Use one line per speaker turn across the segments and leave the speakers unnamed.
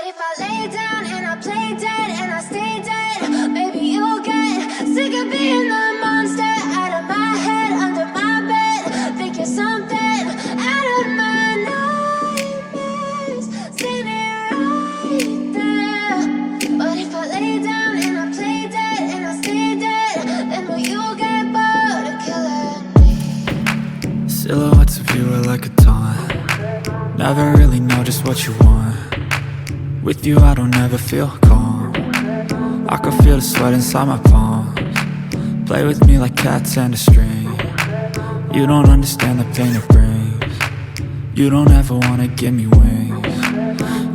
if I lay down and I play dead and I stay dead, maybe you'll get sick of being the monster out of my head, under my bed. Think you're something out of my nightmares, standing right there. But if I lay down and I play dead and I stay dead, then will you get bored of killing me?
Silhouettes of you are like a taunt. Never really know just what you want. With you I don't ever feel calm. I can feel the sweat inside my palms. Play with me like cats and a string. You don't understand the pain it brings. You don't ever wanna give me wings.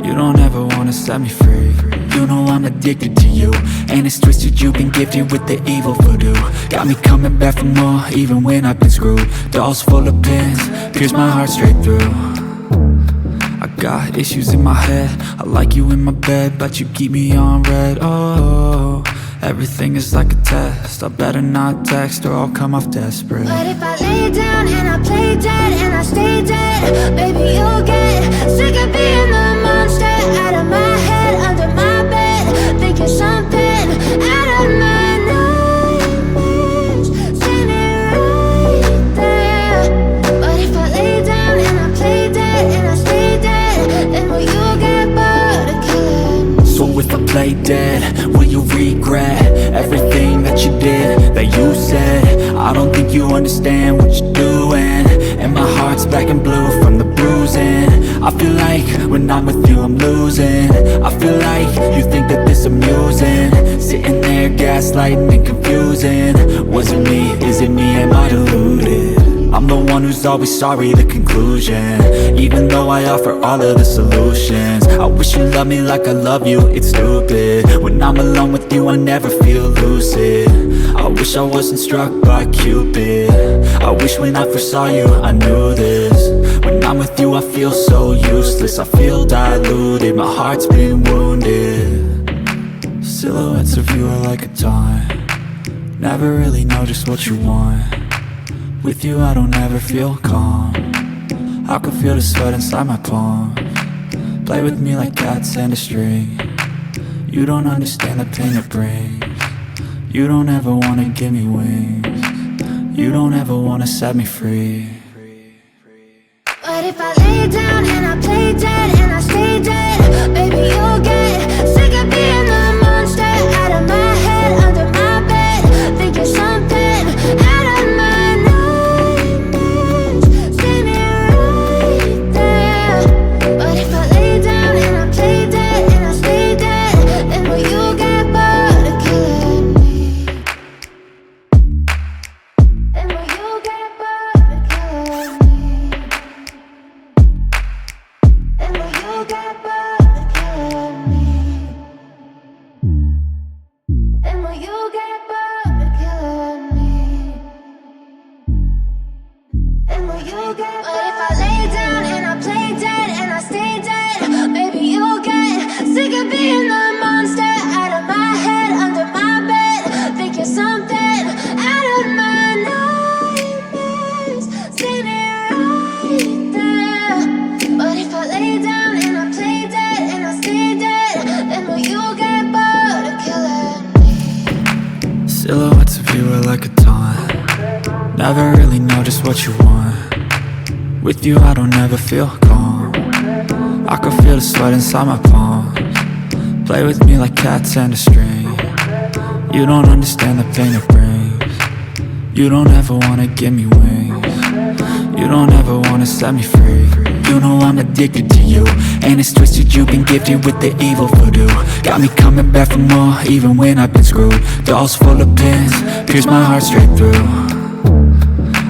You don't ever wanna set me free. You know I'm addicted to you, and it's twisted, you've been gifted with the evil voodoo. Got me coming back for more, even when I've been screwed. Dolls full of pins, pierce my heart straight through. I got issues in my head, I like you in my bed, but you keep me on red. Oh, everything is like a test, I better not text or I'll come off desperate.
But if I lay down and I play dead and I stay dead, baby you'll get sick of being the monster out of my head, under my bed. Think you're something out of my nightmares, standing right there. But if I lay down and I play dead and I stay dead, then will you get bored of killing me?
So if I play dead, will you regret everything that you did, that you said? I don't think you understand what you're doing, and my heart's black and blue from the bruising. I feel like when I'm with you I'm losing. I feel like you think that this amusing, sitting there gaslighting and confusing. Was it me? Is it me? Am I deluded? I'm the one who's always sorry, the conclusion, even though I offer all of the solutions. I wish you loved me like I love you, it's stupid. When I'm alone with you I never feel lucid. I wish I wasn't struck by Cupid. I wish when I first saw you I knew this. When I'm with you I feel so useless, I feel diluted, my heart's been wounded. Silhouettes of you are like a taunt. Never really know just what you want. With you I don't ever feel calm. I can feel the sweat inside my palms. Play with me like cats and a string. You don't understand the pain it brings. You don't ever wanna give me wings. You don't ever wanna set me free.
But if I lay down and I play dead and I stay dead, baby you'll get sick of being the monster out of my head, under my bed. Think you're something out of my nightmares, standing right there. But if I lay down and I play dead and I stay dead, then will you get bored of killing me? Then will you get bored of killing me? And will you get bored of killing me? And will you get bored of killing me? And will you get bored? But if I lay down and I play dead and I stay dead, maybe you'll get sick of being the monster out of my head, under my bed. Think you're something out of my nightmares, standing right there. But if I lay down and I play dead and I stay dead, then will you get bored of killing me?
Silhouettes of you are like a taunt. Never really know just what you want. With you I don't ever feel calm. I can feel the sweat inside my palms. Play with me like cats and a string. You don't understand the pain it brings. You don't ever wanna give me wings. You don't ever wanna set me free. You know I'm addicted to you, and it's twisted, you've been gifted with the evil voodoo. Got me coming back for more, even when I've been screwed. Dolls full of pins, pierce my heart straight through.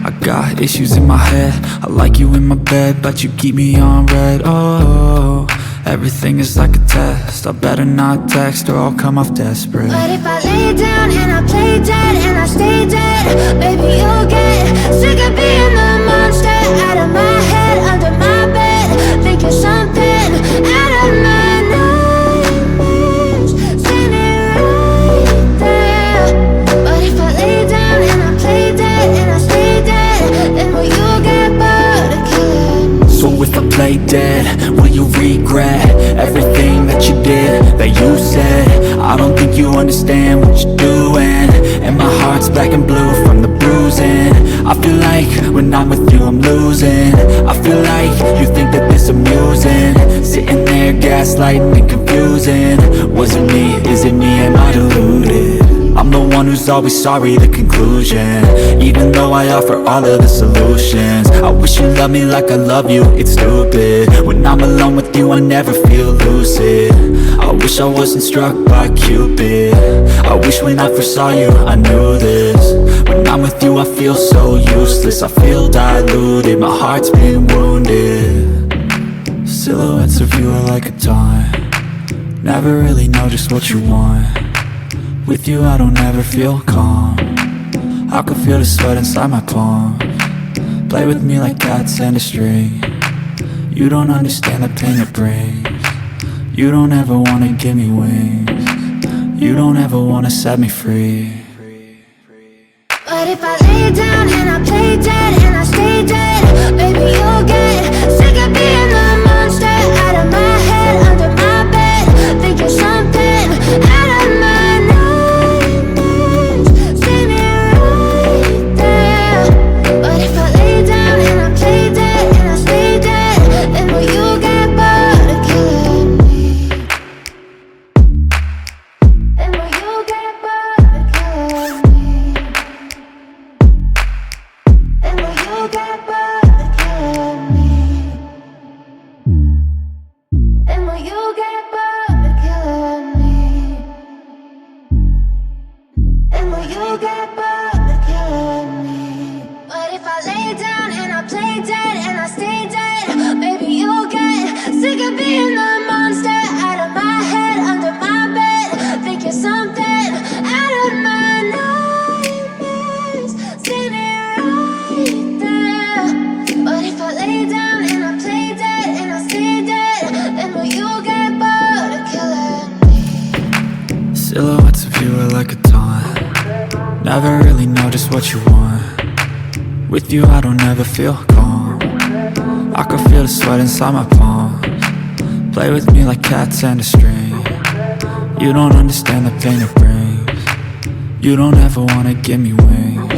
I got issues in my head, I like you in my bed, but you keep me on red. Oh, everything is like a test, I better not text or I'll come off desperate.
But if I lay down and I play dead and I stay dead, baby you'll get sick of being the monster out of my head, under my bed. Think you're something out of my nightmares, standing right there. But if I lay down and I play dead and I stay dead, then will you get bored of killing me?
So if I play dead, will you regret everything that you that you said. I don't think you understand what you're doing, and my heart's black and blue from the bruising. I feel like when I'm with you I'm losing. I feel like you think that this amusing, sitting there gaslighting and confusing. Was it me? Is it me? Am I deluded? I'm the one who's always sorry, the conclusion, even though I offer all of the solutions. I wish you loved me like I love you, it's stupid. When I'm alone with you I never feel lucid. I wish I wasn't struck by Cupid. I wish when I first saw you I knew this. When I'm with you I feel so useless, I feel diluted, my heart's been wounded. Silhouettes of you are like a taunt, never really know just what you want. With you I don't ever feel calm, I can feel the sweat inside my palms. Play with me like cats and a string. You don't understand the pain it brings. You don't ever wanna give me wings. You don't ever wanna set me free.
But if I lay down and I play dead and I stay dead, baby you'll get sick of being the monster out of my head, under my bed, thinking something out of my nightmares. See me right there. But if I lay down and I play dead and I stay dead, then will you get bored of killing me? Then will you get bored of killing me? And will you get bored of killing me? And will you get bored of killing me? And will you get bored of killing me? But if I lay down and I play dead and I stay dead, baby you'll get sick of being the monster out of my head, under my bed, thinking something out of my nightmares. See me right there. But if I lay down and I play dead and I stay dead, then will you get bored of killing me?
Silhouettes of you are like a taunt, never really know just what you want. With you I don't ever feel calm, I can feel the sweat inside my palms. Play with me like cats and a string. You don't understand the pain it brings. You don't ever wanna give me wings.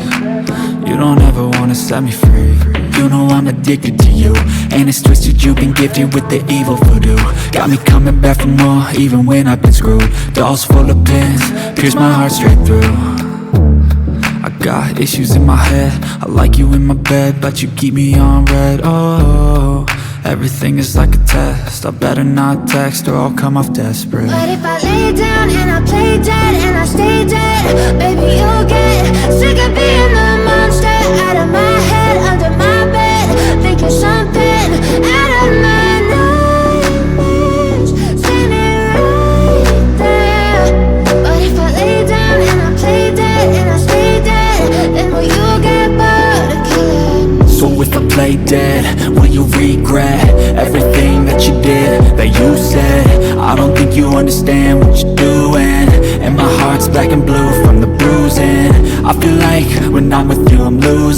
You don't ever wanna set me free. You know I'm addicted to you, and it's twisted, you've been gifted with the evil voodoo. Got me coming back for more, even when I've been screwed. Dolls full of pins, pierce my heart straight through. I got issues in my head, I like you in my bed, but you keep me on red. Oh, everything is like a test, I better not text or I'll come off desperate.
But if I lay down and I play dead and I stay dead, baby you'll get sick of being the monster out of my head, under my bed, thinking something out of my nightmares. See me right there. But if I lay down and I play dead and I stay dead, then will you get bored of killing me?
So if I play dead, will you regret everything that you did, that you said? I don't think you understand what you're doing, and my heart's black and blue from the bruising. I feel like when I'm with you I'm losing.